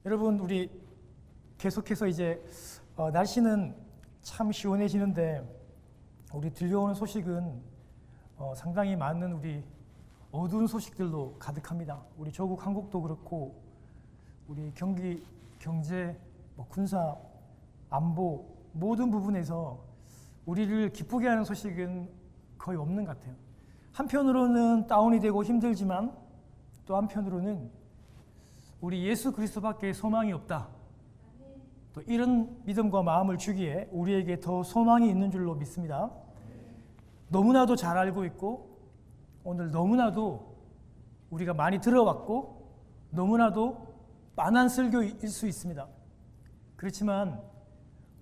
여러분, 우리 계속해서 이제 날씨는 참 시원해지는데 우리 들려오는 소식은 상당히 많은 우리 어두운 소식들로 가득합니다. 우리 조국 한국도 그렇고 우리 경기, 경제, 군사, 안보 모든 부분에서 우리를 기쁘게 하는 소식은 거의 없는 것 같아요. 한편으로는 다운이 되고 힘들지만 또 한편으로는 우리 예수 그리스도밖에 소망이 없다. 또 이런 믿음과 마음을 주기에 우리에게 더 소망이 있는 줄로 믿습니다. 너무나도 잘 알고 있고 오늘 너무나도 우리가 많이 들어왔고 너무나도 빤한 설교일 수 있습니다. 그렇지만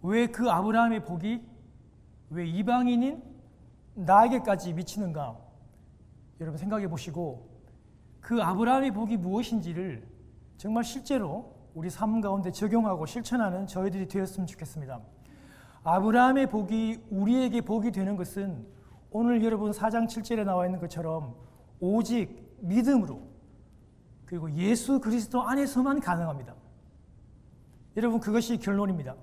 왜 그 아브라함의 복이 왜 이방인인 나에게까지 미치는가? 여러분 생각해 보시고 그 아브라함의 복이 무엇인지를 정말 실제로 우리 삶 가운데 적용하고 실천하는 저희들이 되었으면 좋겠습니다. 아브라함의 복이 우리에게 복이 되는 것은 오늘 여러분 4장 7절에 나와 있는 것처럼 오직 믿음으로 그리고 예수 그리스도 안에서만 가능합니다. 여러분 그것이 결론입니다.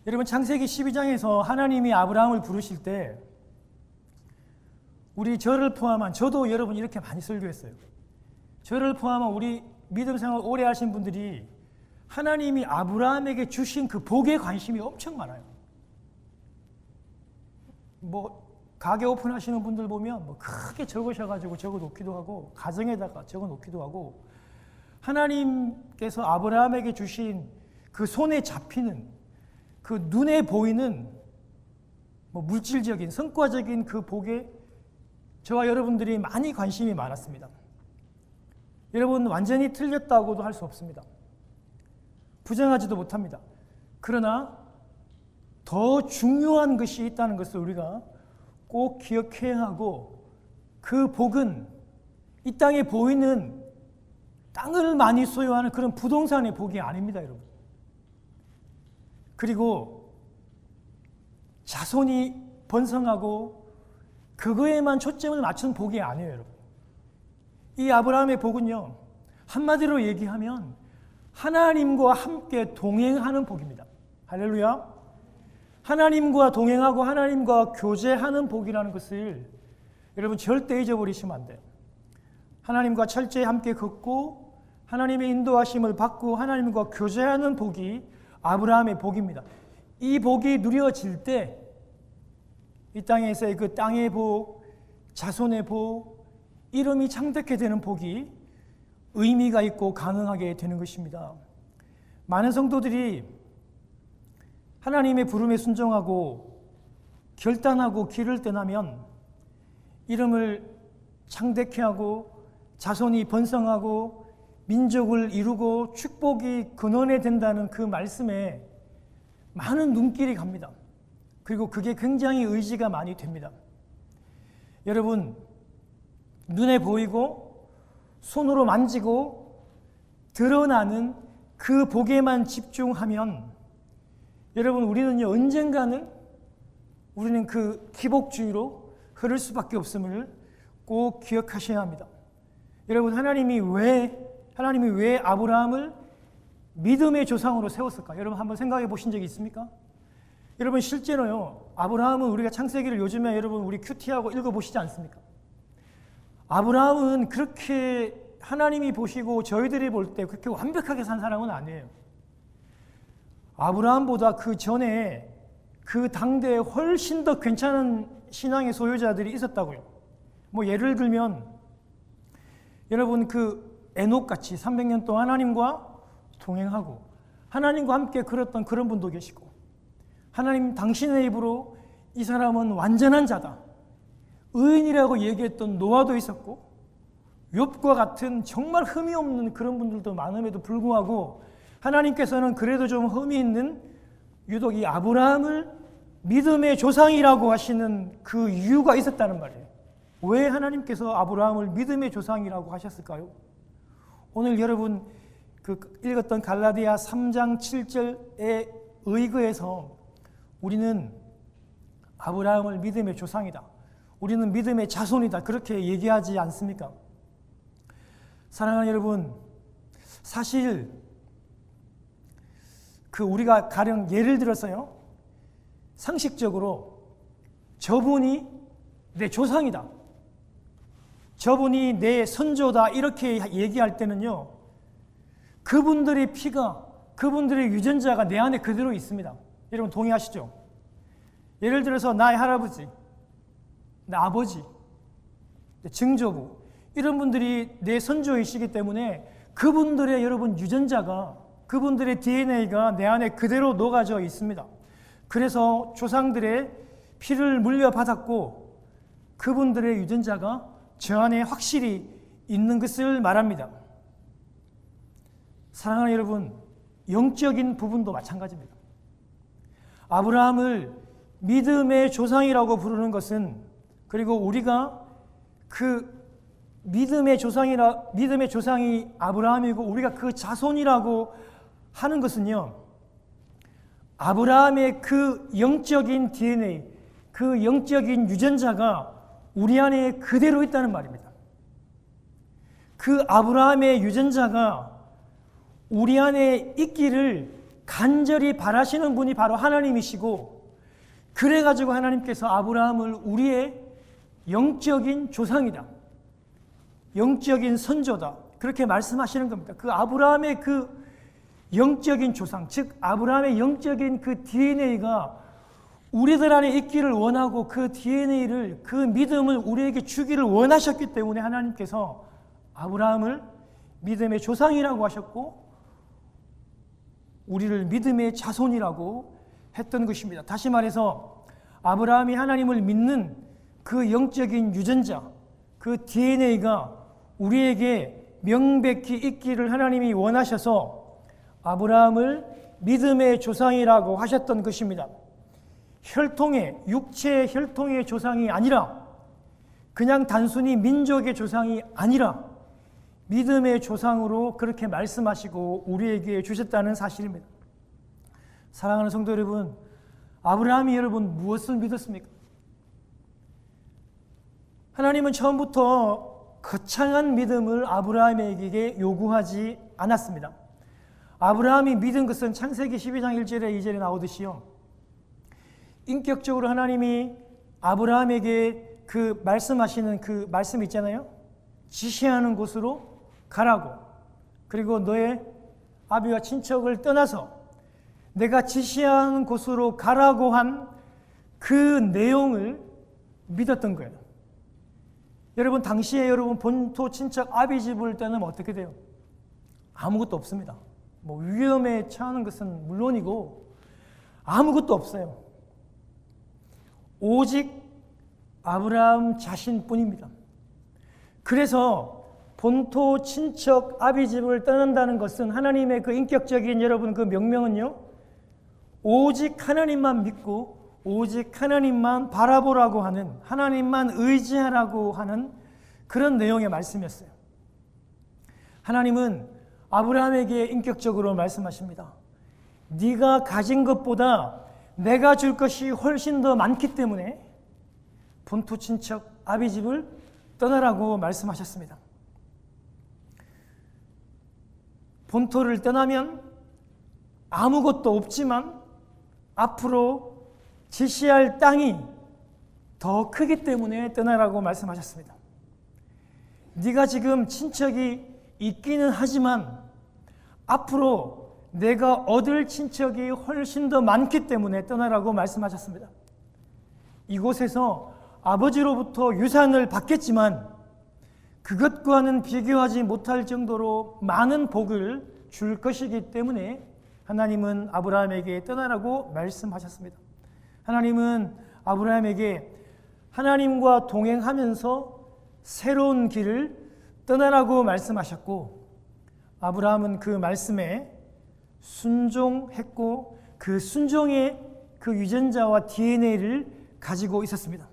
여러분 창세기 12장에서 하나님이 아브라함을 부르실 때 우리 저를 포함한 저도 여러분 이렇게 많이 설교했어요. 저를 포함한 우리 믿음 생활 오래 하신 분들이 하나님이 아브라함에게 주신 그 복에 관심이 엄청 많아요. 가게 오픈하시는 분들 보면 크게 적으셔가지고 적어 놓기도 하고 가정에다가 적어 놓기도 하고 하나님께서 아브라함에게 주신 그 손에 잡히는 그 눈에 보이는 물질적인 성과적인 그 복에 저와 여러분들이 많이 관심이 많았습니다. 여러분 완전히 틀렸다고도 할 수 없습니다. 부정하지도 못합니다. 그러나 더 중요한 것이 있다는 것을 우리가 꼭 기억해야 하고 그 복은 이 땅에 보이는 땅을 많이 소유하는 그런 부동산의 복이 아닙니다, 여러분. 그리고 자손이 번성하고 그거에만 초점을 맞춘 복이 아니에요, 여러분. 이 아브라함의 복은요, 한마디로 얘기하면 하나님과 함께 동행하는 복입니다. 할렐루야. 하나님과 동행하고 하나님과 교제하는 복이라는 것을 여러분 절대 잊어버리시면 안 돼요. 하나님과 철저히 함께 걷고 하나님의 인도하심을 받고 하나님과 교제하는 복이 아브라함의 복입니다. 이 복이 누려질 때 이 땅에서의 그 땅의 복, 자손의 복, 이름이 창대케 되는 복이 의미가 있고 가능하게 되는 것입니다. 많은 성도들이 하나님의 부름에 순종하고 결단하고 길을 떠나면 이름을 창대케 하고 자손이 번성하고 민족을 이루고 축복이 근원에 된다는 그 말씀에 많은 눈길이 갑니다. 그리고 그게 굉장히 의지가 많이 됩니다. 여러분 눈에 보이고 손으로 만지고 드러나는 그 복에만 집중하면 여러분 우리는요 언젠가는 우리는 그 기복주의로 흐를 수밖에 없음을 꼭 기억하셔야 합니다. 여러분 하나님이 왜 아브라함을 믿음의 조상으로 세웠을까? 여러분 한번 생각해 보신 적이 있습니까? 여러분 실제로요 아브라함은 우리가 창세기를 요즘에 여러분 우리 큐티하고 읽어보시지 않습니까? 아브라함은 그렇게 하나님이 보시고 저희들이 볼 때 그렇게 완벽하게 산 사람은 아니에요. 아브라함보다 그 전에 그 당대에 훨씬 더 괜찮은 신앙의 소유자들이 있었다고요. 예를 들면 여러분 그 에녹같이 300년 동안 하나님과 동행하고 하나님과 함께 걸었던 그런 분도 계시고 하나님 당신의 입으로 이 사람은 완전한 자다 의인이라고 얘기했던 노아도 있었고 욥과 같은 정말 흠이 없는 그런 분들도 많음에도 불구하고 하나님께서는 그래도 좀 흠이 있는 유독 이 아브라함을 믿음의 조상이라고 하시는 그 이유가 있었다는 말이에요. 왜 하나님께서 아브라함을 믿음의 조상이라고 하셨을까요? 오늘 여러분 읽었던 갈라디아 3장 7절에 의거해서 우리는 아브라함을 믿음의 조상이다. 우리는 믿음의 자손이다. 그렇게 얘기하지 않습니까? 사랑하는 여러분, 사실 우리가 가령 예를 들어서요, 상식적으로 저분이 내 조상이다, 저분이 내 선조다, 이렇게 얘기할 때는요, 그분들의 피가, 그분들의 유전자가 내 안에 그대로 있습니다. 여러분 동의하시죠? 예를 들어서 나의 할아버지, 내 아버지, 내 증조부, 이런 분들이 내 선조이시기 때문에 그분들의 여러분 유전자가, 그분들의 DNA가 내 안에 그대로 녹아져 있습니다. 그래서 조상들의 피를 물려받았고 그분들의 유전자가 저 안에 확실히 있는 것을 말합니다. 사랑하는 여러분, 영적인 부분도 마찬가지입니다. 아브라함을 믿음의 조상이라고 부르는 것은, 그리고 우리가 그 믿음의 조상이 아브라함이고 우리가 그 자손이라고 하는 것은요, 아브라함의 그 영적인 DNA, 그 영적인 유전자가 우리 안에 그대로 있다는 말입니다. 그 아브라함의 유전자가 우리 안에 있기를 간절히 바라시는 분이 바로 하나님이시고, 그래가지고 하나님께서 아브라함을 우리의 영적인 조상이다, 영적인 선조다, 그렇게 말씀하시는 겁니다. 그 아브라함의 그 영적인 조상, 즉 아브라함의 영적인 그 DNA가 우리들 안에 있기를 원하고, 그 DNA를, 그 믿음을 우리에게 주기를 원하셨기 때문에 하나님께서 아브라함을 믿음의 조상이라고 하셨고 우리를 믿음의 자손이라고 했던 것입니다. 다시 말해서 아브라함이 하나님을 믿는 그 영적인 유전자, 그 DNA가 우리에게 명백히 있기를 하나님이 원하셔서 아브라함을 믿음의 조상이라고 하셨던 것입니다. 혈통의, 육체의 혈통의 조상이 아니라, 그냥 단순히 민족의 조상이 아니라 믿음의 조상으로 그렇게 말씀하시고 우리에게 주셨다는 사실입니다. 사랑하는 성도 여러분, 아브라함이 여러분 무엇을 믿었습니까? 하나님은 처음부터 거창한 믿음을 아브라함에게 요구하지 않았습니다. 아브라함이 믿은 것은 창세기 12장 1절에 2절에 나오듯이요, 인격적으로 하나님이 아브라함에게 그 말씀하시는 그 말씀 있잖아요, 지시하는 곳으로 가라고, 그리고 너의 아비와 친척을 떠나서 내가 지시하는 곳으로 가라고 한 그 내용을 믿었던 거예요. 여러분, 당시에 여러분 본토 친척 아비 집을 떠나면 어떻게 돼요? 아무것도 없습니다. 뭐 위험에 처하는 것은 물론이고 아무것도 없어요. 오직 아브라함 자신뿐입니다. 그래서 본토 친척 아비 집을 떠난다는 것은, 하나님의 그 인격적인 여러분 그 명령은요, 오직 하나님만 믿고 오직 하나님만 바라보라고 하는, 하나님만 의지하라고 하는 그런 내용의 말씀이었어요. 하나님은 아브라함에게 인격적으로 말씀하십니다. 네가 가진 것보다 내가 줄 것이 훨씬 더 많기 때문에 본토 친척 아비 집을 떠나라고 말씀하셨습니다. 본토를 떠나면 아무것도 없지만 앞으로 지시할 땅이 더 크기 때문에 떠나라고 말씀하셨습니다. 네가 지금 친척이 있기는 하지만 앞으로 내가 얻을 친척이 훨씬 더 많기 때문에 떠나라고 말씀하셨습니다. 이곳에서 아버지로부터 유산을 받겠지만 그것과는 비교하지 못할 정도로 많은 복을 줄 것이기 때문에 하나님은 아브라함에게 떠나라고 말씀하셨습니다. 하나님은 아브라함에게 하나님과 동행하면서 새로운 길을 떠나라고 말씀하셨고, 아브라함은 그 말씀에 순종했고 그 순종의 그 유전자와 DNA를 가지고 있었습니다.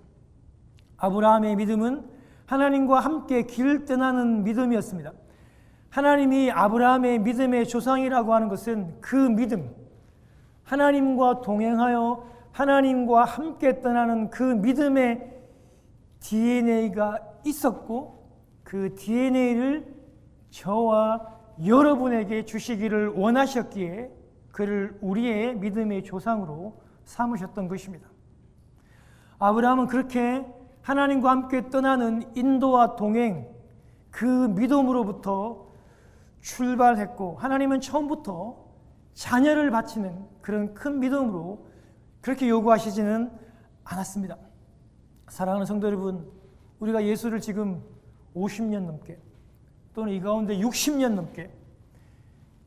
아브라함의 믿음은 하나님과 함께 길을 떠나는 믿음이었습니다. 하나님이 아브라함의 믿음의 조상이라고 하는 것은 그 믿음, 하나님과 동행하여 하나님과 함께 떠나는 그 믿음의 DNA가 있었고, 그 DNA를 저와 여러분에게 주시기를 원하셨기에 그를 우리의 믿음의 조상으로 삼으셨던 것입니다. 아브라함은 그렇게 하나님과 함께 떠나는 인도와 동행, 그 믿음으로부터 출발했고, 하나님은 처음부터 자녀를 바치는 그런 큰 믿음으로 그렇게 요구하시지는 않았습니다. 사랑하는 성도 여러분, 우리가 예수를 지금 50년 넘게 또는 이 가운데 60년 넘게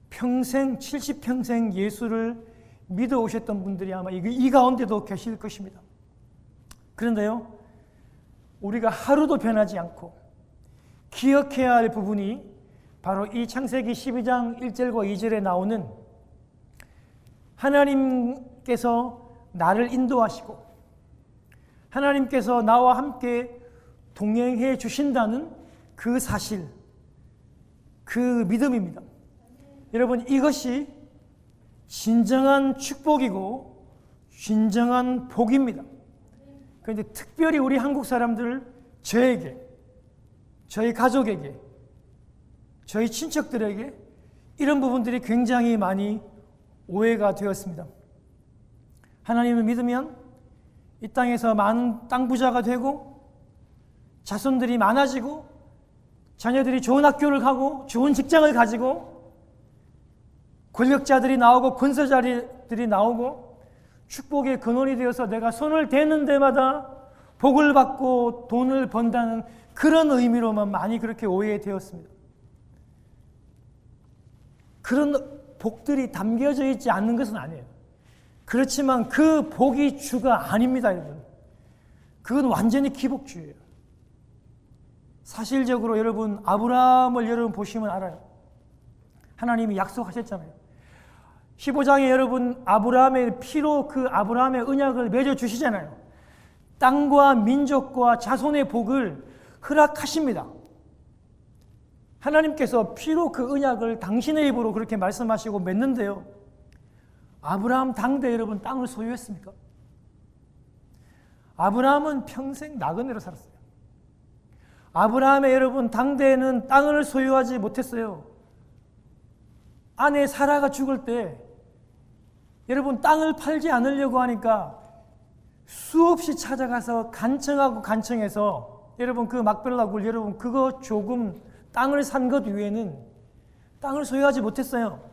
평생 70평생 예수를 믿어 오셨던 분들이 아마 이 가운데도 계실 것입니다. 그런데요, 우리가 하루도 변하지 않고 기억해야 할 부분이 바로 이 창세기 12장 1절과 2절에 나오는 하나님께서 나를 인도하시고 하나님께서 나와 함께 동행해 주신다는 그 사실, 그 믿음입니다. 여러분, 이것이 진정한 축복이고 진정한 복입니다. 그런데 특별히 우리 한국 사람들, 저에게, 저희 가족에게, 저희 친척들에게 이런 부분들이 굉장히 많이 오해가 되었습니다. 하나님을 믿으면 이 땅에서 많은 땅 부자가 되고 자손들이 많아지고 자녀들이 좋은 학교를 가고 좋은 직장을 가지고 권력자들이 나오고 권세자들이 나오고 축복의 근원이 되어서 내가 손을 대는 데마다 복을 받고 돈을 번다는 그런 의미로만 많이 그렇게 오해되었습니다. 그런 복들이 담겨져 있지 않는 것은 아니에요. 그렇지만 그 복이 주가 아닙니다, 여러분. 그건 완전히 기복주의예요. 사실적으로 여러분, 아브라함을 여러분 보시면 알아요. 하나님이 약속하셨잖아요. 15장에 여러분, 아브라함의 피로 그 아브라함의 언약을 맺어주시잖아요. 땅과 민족과 자손의 복을 허락하십니다. 하나님께서 피로 그 언약을 당신의 입으로 그렇게 말씀하시고 맺는데요, 아브라함 당대 여러분 땅을 소유했습니까? 아브라함은 평생 나그네로 살았어요. 아브라함의 여러분 당대에는 땅을 소유하지 못했어요. 아내 사라가 죽을 때 여러분 땅을 팔지 않으려고 하니까 수없이 찾아가서 간청하고 간청해서 여러분 그 막벨라 굴 여러분 그거 조금 땅을 산 것 외에는 땅을 소유하지 못했어요.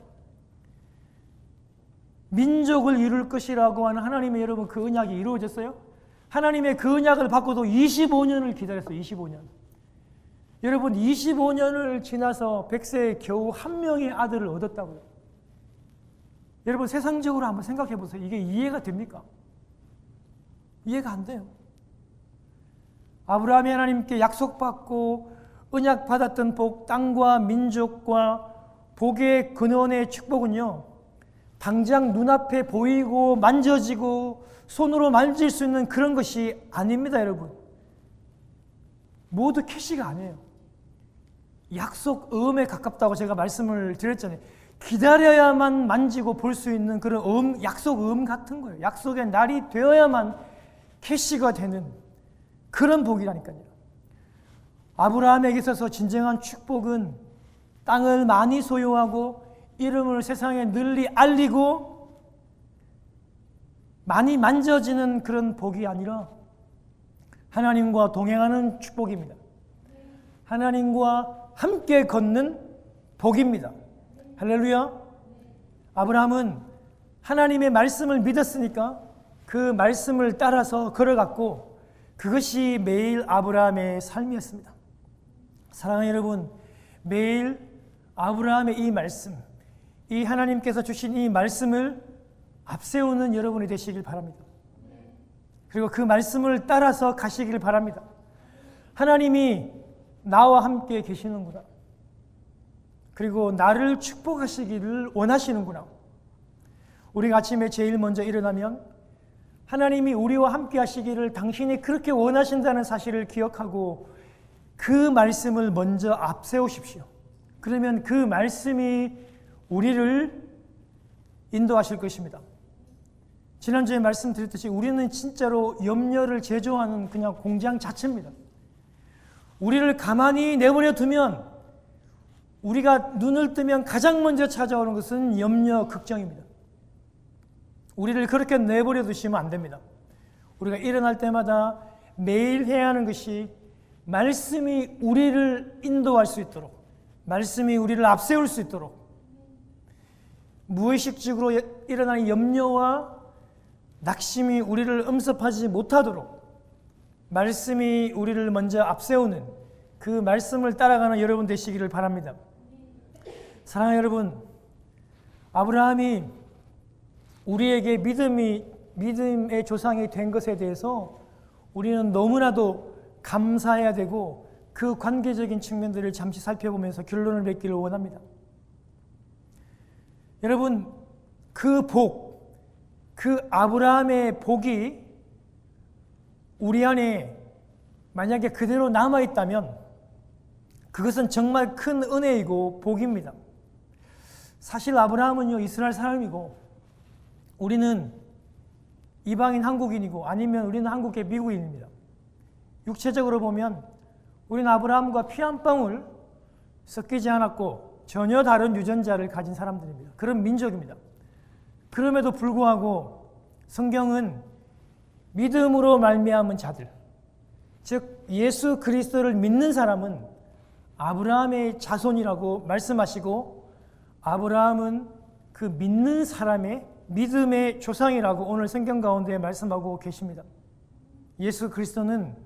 민족을 이룰 것이라고 하는 하나님의 여러분 그 언약이 이루어졌어요? 하나님의 그 언약을 받고도 25년을 기다렸어요. 25년. 여러분 25년을 지나서 100세에 겨우 한 명의 아들을 얻었다고요. 여러분 세상적으로 한번 생각해 보세요. 이게 이해가 됩니까? 이해가 안 돼요. 아브라함이 하나님께 약속받고 언약 받았던 복, 땅과 민족과 복의 근원의 축복은요, 당장 눈앞에 보이고 만져지고 손으로 만질 수 있는 그런 것이 아닙니다, 여러분. 모두 캐시가 아니에요. 약속음에 가깝다고 제가 말씀을 드렸잖아요. 기다려야만 만지고 볼 수 있는 그런 약속음 같은 거예요. 약속의 날이 되어야만 캐시가 되는 그런 복이라니까요. 아브라함에게 있어서 진정한 축복은 땅을 많이 소유하고 이름을 세상에 널리 알리고 많이 만져지는 그런 복이 아니라 하나님과 동행하는 축복입니다. 하나님과 함께 걷는 복입니다. 할렐루야. 아브라함은 하나님의 말씀을 믿었으니까 그 말씀을 따라서 걸어갔고 그것이 매일 아브라함의 삶이었습니다. 사랑하는 여러분, 매일 아브라함의 이 말씀, 이 하나님께서 주신 이 말씀을 앞세우는 여러분이 되시길 바랍니다. 그리고 그 말씀을 따라서 가시길 바랍니다. 하나님이 나와 함께 계시는구나. 그리고 나를 축복하시기를 원하시는구나. 우리가 아침에 제일 먼저 일어나면 하나님이 우리와 함께 하시기를 당신이 그렇게 원하신다는 사실을 기억하고 그 말씀을 먼저 앞세우십시오. 그러면 그 말씀이 우리를 인도하실 것입니다. 지난주에 말씀드렸듯이 우리는 진짜로 염려를 제조하는 그냥 공장 자체입니다. 우리를 가만히 내버려 두면 우리가 눈을 뜨면 가장 먼저 찾아오는 것은 염려, 걱정입니다. 우리를 그렇게 내버려 두시면 안 됩니다. 우리가 일어날 때마다 매일 해야 하는 것이 말씀이 우리를 인도할 수 있도록, 말씀이 우리를 앞세울 수 있도록, 무의식적으로 일어나는 염려와 낙심이 우리를 엄습하지 못하도록 말씀이 우리를 먼저 앞세우는 그 말씀을 따라가는 여러분 되시기를 바랍니다. 사랑하는 여러분, 아브라함이 우리에게 믿음의 조상이 된 것에 대해서 우리는 너무나도 감사해야 되고 그 관계적인 측면들을 잠시 살펴보면서 결론을 맺기를 원합니다. 여러분, 그 아브라함의 복이 우리 안에 만약에 그대로 남아있다면 그것은 정말 큰 은혜이고 복입니다. 사실 아브라함은요, 이스라엘 사람이고 우리는 이방인 한국인이고 아니면 우리는 한국의 미국인입니다. 육체적으로 보면 우리는 아브라함과 피 한 방울 섞이지 않았고 전혀 다른 유전자를 가진 사람들입니다. 그런 민족입니다. 그럼에도 불구하고 성경은 믿음으로 말미암은 자들, 즉 예수 그리스도를 믿는 사람은 아브라함의 자손이라고 말씀하시고 아브라함은 그 믿는 사람의 믿음의 조상이라고 오늘 성경 가운데 말씀하고 계십니다. 예수 그리스도는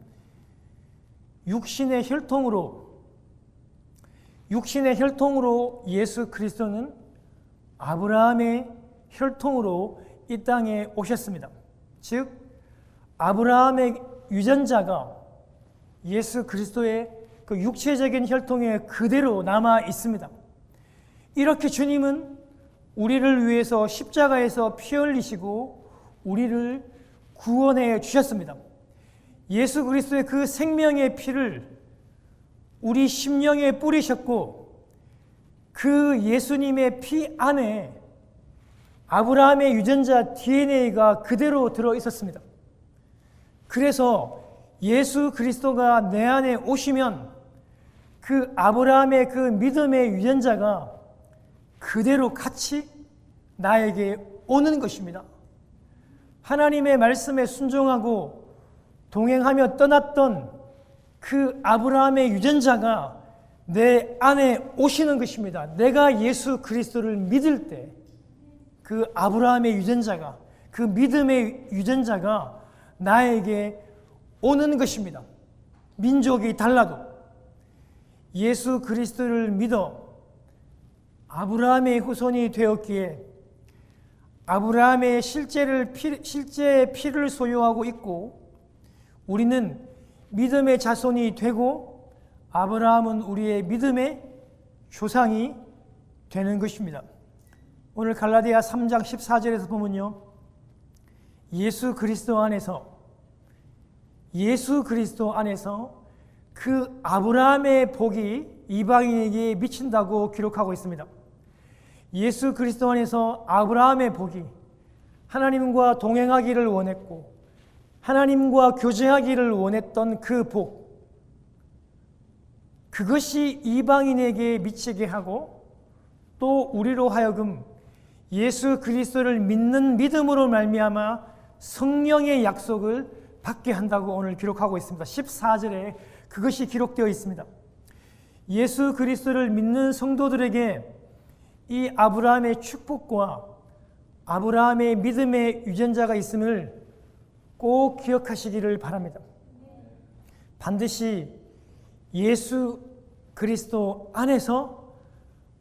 육신의 혈통으로 예수 그리스도는 아브라함의 혈통으로 이 땅에 오셨습니다. 즉 아브라함의 유전자가 예수 그리스도의 그 육체적인 혈통에 그대로 남아 있습니다. 이렇게 주님은 우리를 위해서 십자가에서 피 흘리시고 우리를 구원해 주셨습니다. 예수 그리스도의 그 생명의 피를 우리 심령에 뿌리셨고 그 예수님의 피 안에 아브라함의 유전자 DNA가 그대로 들어 있었습니다. 그래서 예수 그리스도가 내 안에 오시면 그 아브라함의 그 믿음의 유전자가 그대로 같이 나에게 오는 것입니다. 하나님의 말씀에 순종하고 동행하며 떠났던 그 아브라함의 유전자가 내 안에 오시는 것입니다. 내가 예수 그리스도를 믿을 때 그 아브라함의 유전자가, 그 믿음의 유전자가 나에게 오는 것입니다. 민족이 달라도 예수 그리스도를 믿어 아브라함의 후손이 되었기에 아브라함의 실제 피를 소유하고 있고 우리는 믿음의 자손이 되고 아브라함은 우리의 믿음의 조상이 되는 것입니다. 오늘 갈라디아 3장 14절에서 보면요, 예수 그리스도 안에서 그 아브라함의 복이 이방인에게 미친다고 기록하고 있습니다. 예수 그리스도 안에서 아브라함의 복이 하나님과 동행하기를 원했고 하나님과 교제하기를 원했던 그 복, 그것이 이방인에게 미치게 하고 또 우리로 하여금 예수 그리스도를 믿는 믿음으로 말미암아 성령의 약속을 받게 한다고 오늘 기록하고 있습니다. 14절에 그것이 기록되어 있습니다. 예수 그리스도를 믿는 성도들에게 이 아브라함의 축복과 아브라함의 믿음의 유전자가 있음을 꼭 기억하시기를 바랍니다. 반드시 예수 그리스도 안에서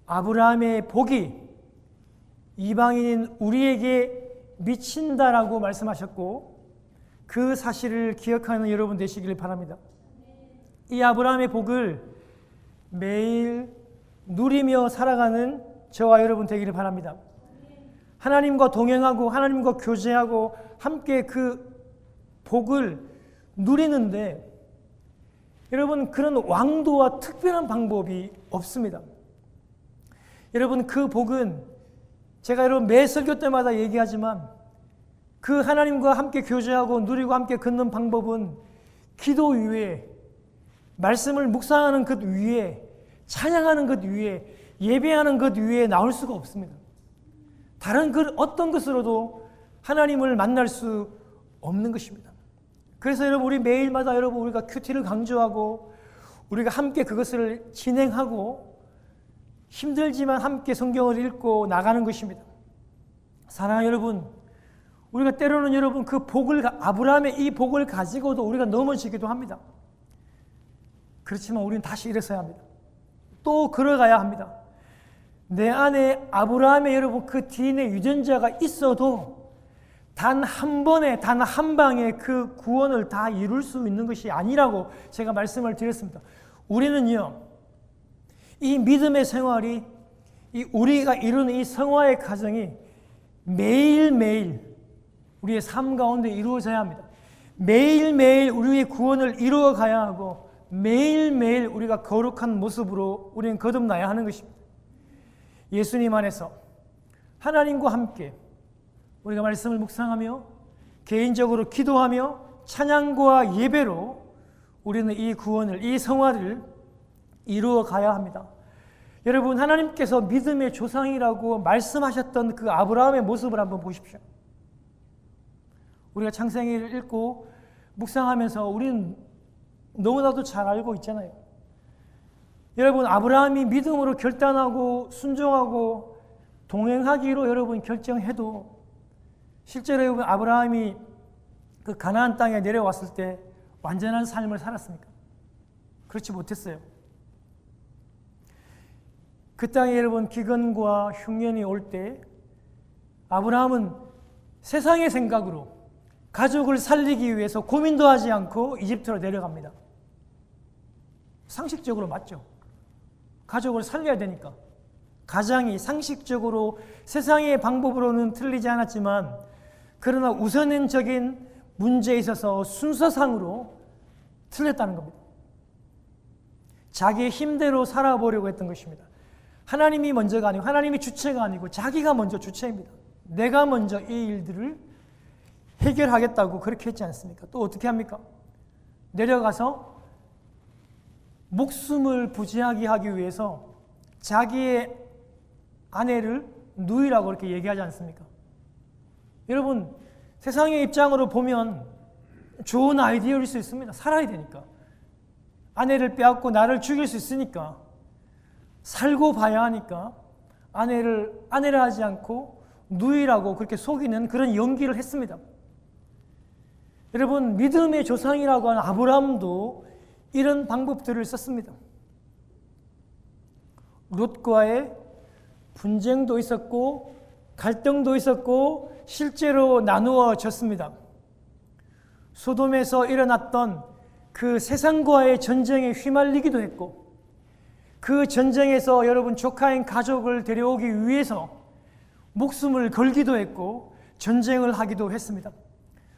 아브라함의 복이 이방인인 우리에게 미친다라고 말씀하셨고 그 사실을 기억하는 여러분 되시기를 바랍니다. 이 아브라함의 복을 매일 누리며 살아가는 저와 여러분 되기를 바랍니다. 하나님과 동행하고 하나님과 교제하고 함께 그 복을 누리는데 여러분 그런 왕도와 특별한 방법이 없습니다. 여러분 그 복은 제가 여러분 매 설교 때마다 얘기하지만 그 하나님과 함께 교제하고 누리고 함께 걷는 방법은 기도 위에 말씀을 묵상하는 것 위에 찬양하는 것 위에 예배하는 것 위에 나올 수가 없습니다. 다른 그 어떤 것으로도 하나님을 만날 수 없는 것입니다. 그래서 여러분, 우리 매일마다 여러분, 우리가 큐티를 강조하고 우리가 함께 그것을 진행하고 힘들지만 함께 성경을 읽고 나가는 것입니다. 사랑하는 여러분, 우리가 때로는 여러분 그 복을, 아브라함의 이 복을 가지고도 우리가 넘어지기도 합니다. 그렇지만 우리는 다시 일어서야 합니다. 또 걸어가야 합니다. 내 안에 아브라함의 여러분 그 DNA 유전자가 있어도 단 한 번에, 단 한 방에 그 구원을 다 이룰 수 있는 것이 아니라고 제가 말씀을 드렸습니다. 우리는요, 이 믿음의 생활이, 우리가 이루는 이 성화의 과정이 매일매일 우리의 삶 가운데 이루어져야 합니다. 매일매일 우리의 구원을 이루어 가야 하고 매일매일 우리가 거룩한 모습으로 우리는 거듭나야 하는 것입니다. 예수님 안에서 하나님과 함께 우리가 말씀을 묵상하며 개인적으로 기도하며 찬양과 예배로 우리는 이 구원을, 이 성화를 이루어 가야 합니다. 여러분, 하나님께서 믿음의 조상이라고 말씀하셨던 그 아브라함의 모습을 한번 보십시오. 우리가 창세기를 읽고 묵상하면서 우리는 너무나도 잘 알고 있잖아요. 여러분, 아브라함이 믿음으로 결단하고 순종하고 동행하기로 여러분 결정해도 실제로 여러분 아브라함이 그 가나안 땅에 내려왔을 때 완전한 삶을 살았습니까? 그렇지 못했어요. 그 땅에 여러분 기근과 흉년이 올 때 아브라함은 세상의 생각으로 가족을 살리기 위해서 고민도 하지 않고 이집트로 내려갑니다. 상식적으로 맞죠? 가족을 살려야 되니까. 가장이 상식적으로 세상의 방법으로는 틀리지 않았지만 그러나 우선적인 문제에 있어서 순서상으로 틀렸다는 겁니다. 자기의 힘대로 살아보려고 했던 것입니다. 하나님이 먼저가 아니고 하나님이 주체가 아니고 자기가 먼저 주체입니다. 내가 먼저 이 일들을 해결하겠다고 그렇게 했지 않습니까? 또 어떻게 합니까? 내려가서 목숨을 부지하게 하기 위해서 자기의 아내를 누이라고 그렇게 얘기하지 않습니까? 여러분, 세상의 입장으로 보면 좋은 아이디어일 수 있습니다. 살아야 되니까. 아내를 빼앗고 나를 죽일 수 있으니까. 살고 봐야 하니까 아내를 하지 않고 누이라고 그렇게 속이는 그런 연기를 했습니다. 여러분, 믿음의 조상이라고 하는 아브라함도 이런 방법들을 썼습니다. 롯과의 분쟁도 있었고 갈등도 있었고 실제로 나누어졌습니다. 소돔에서 일어났던 그 세상과의 전쟁에 휘말리기도 했고 그 전쟁에서 여러분 조카인 가족을 데려오기 위해서 목숨을 걸기도 했고 전쟁을 하기도 했습니다.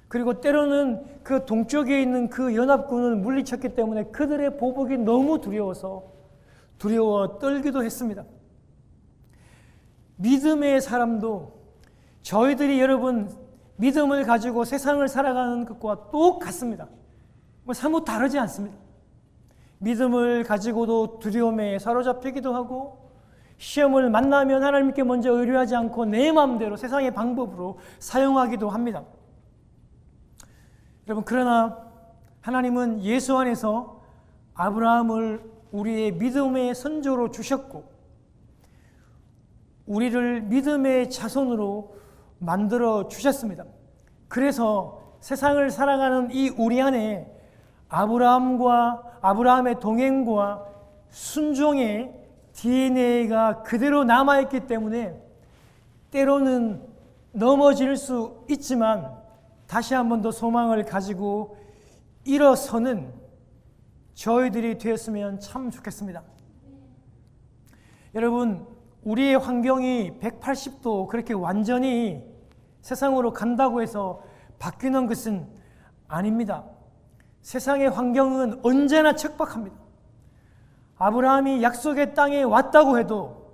그리고 때로는 그 동쪽에 있는 그 연합군을 물리쳤기 때문에 그들의 보복이 너무 두려워 떨기도 했습니다. 믿음의 사람도 저희들이 여러분 믿음을 가지고 세상을 살아가는 것과 똑같습니다. 사뭇 다르지 않습니다. 믿음을 가지고도 두려움에 사로잡히기도 하고 시험을 만나면 하나님께 먼저 의뢰하지 않고 내 마음대로 세상의 방법으로 사용하기도 합니다. 여러분, 그러나 하나님은 예수 안에서 아브라함을 우리의 믿음의 선조로 주셨고 우리를 믿음의 자손으로 만들어 주셨습니다. 그래서 세상을 살아가는 이 우리 안에 아브라함의 동행과 순종의 DNA가 그대로 남아있기 때문에 때로는 넘어질 수 있지만 다시 한 번 더 소망을 가지고 일어서는 저희들이 되었으면 참 좋겠습니다. 여러분, 우리의 환경이 180도 그렇게 완전히 세상으로 간다고 해서 바뀌는 것은 아닙니다. 세상의 환경은 언제나 척박합니다. 아브라함이 약속의 땅에 왔다고 해도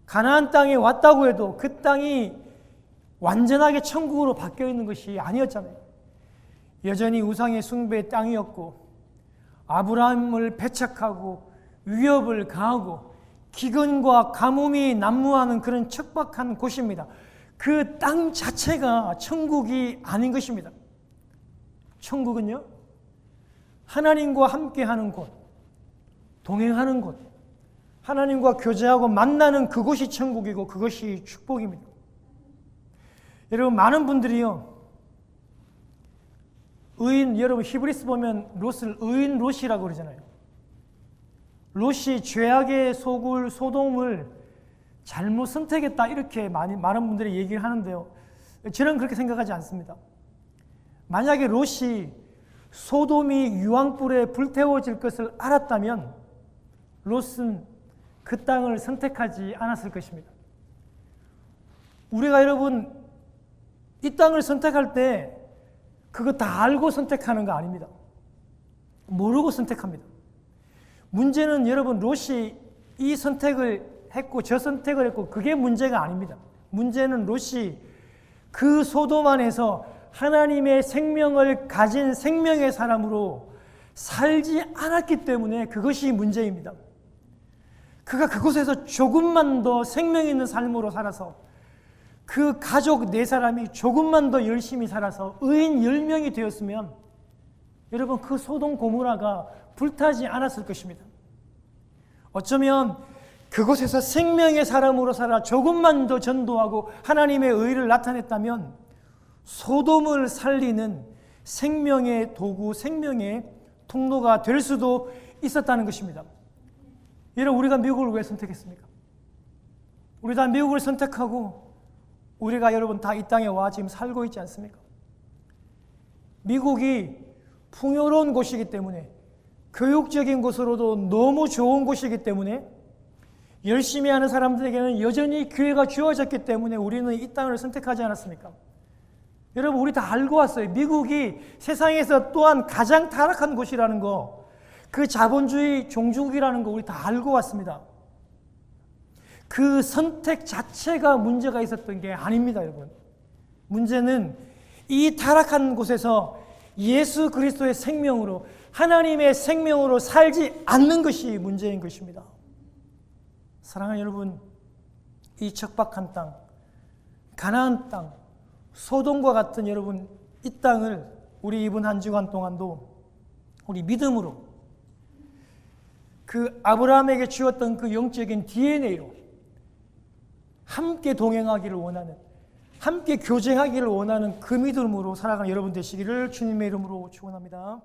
가나안 땅에 왔다고 해도 그 땅이 완전하게 천국으로 바뀌어 있는 것이 아니었잖아요. 여전히 우상의 숭배의 땅이었고 아브라함을 배척하고 위협을 가하고 기근과 가뭄이 난무하는 그런 척박한 곳입니다. 그 땅 자체가 천국이 아닌 것입니다. 천국은요, 하나님과 함께하는 곳, 동행하는 곳, 하나님과 교제하고 만나는 그곳이 천국이고 그것이 축복입니다. 여러분, 많은 분들이요, 의인, 여러분 히브리서 보면 롯을 의인 롯이라고 그러잖아요. 롯이 죄악의 속을 소돔을 잘못 선택했다, 이렇게 많은 분들이 얘기를 하는데요, 저는 그렇게 생각하지 않습니다. 만약에 롯이 소돔이 유황불에 불태워질 것을 알았다면 롯은 그 땅을 선택하지 않았을 것입니다. 우리가 여러분 이 땅을 선택할 때 그거 다 알고 선택하는 거 아닙니다. 모르고 선택합니다. 문제는 여러분 롯이 이 선택을 했고 저 선택을 했고 그게 문제가 아닙니다. 문제는 롯이 그 소돔 안에서 하나님의 생명을 가진 생명의 사람으로 살지 않았기 때문에 그것이 문제입니다. 그가 그곳에서 조금만 더 생명 있는 삶으로 살아서 그 가족 4사람이 조금만 더 열심히 살아서 의인 10명이 되었으면 여러분 그 소돔 고모라가 불타지 않았을 것입니다. 어쩌면 그곳에서 생명의 사람으로 살아 조금만 더 전도하고 하나님의 의를 나타냈다면 소돔을 살리는 생명의 도구, 생명의 통로가 될 수도 있었다는 것입니다. 여러분, 우리가 미국을 왜 선택했습니까? 우리 다 미국을 선택하고 우리가 여러분 다 이 땅에 와 지금 살고 있지 않습니까? 미국이 풍요로운 곳이기 때문에, 교육적인 곳으로도 너무 좋은 곳이기 때문에, 열심히 하는 사람들에게는 여전히 기회가 주어졌기 때문에 우리는 이 땅을 선택하지 않았습니까? 여러분, 우리 다 알고 왔어요. 미국이 세상에서 또한 가장 타락한 곳이라는 거, 그 자본주의 종주국이라는 거 우리 다 알고 왔습니다. 그 선택 자체가 문제가 있었던 게 아닙니다, 여러분. 문제는 이 타락한 곳에서 예수 그리스도의 생명으로, 하나님의 생명으로 살지 않는 것이 문제인 것입니다. 사랑하는 여러분, 이 척박한 땅, 가나안 땅, 소돔과 같은 여러분 이 땅을 우리 이번 한 주간 동안도 우리 믿음으로 그 아브라함에게 주었던 그 영적인 DNA로 함께 동행하기를 원하는, 함께 교제하기를 원하는 그 믿음으로 살아가는 여러분 되시기를 주님의 이름으로 축원합니다.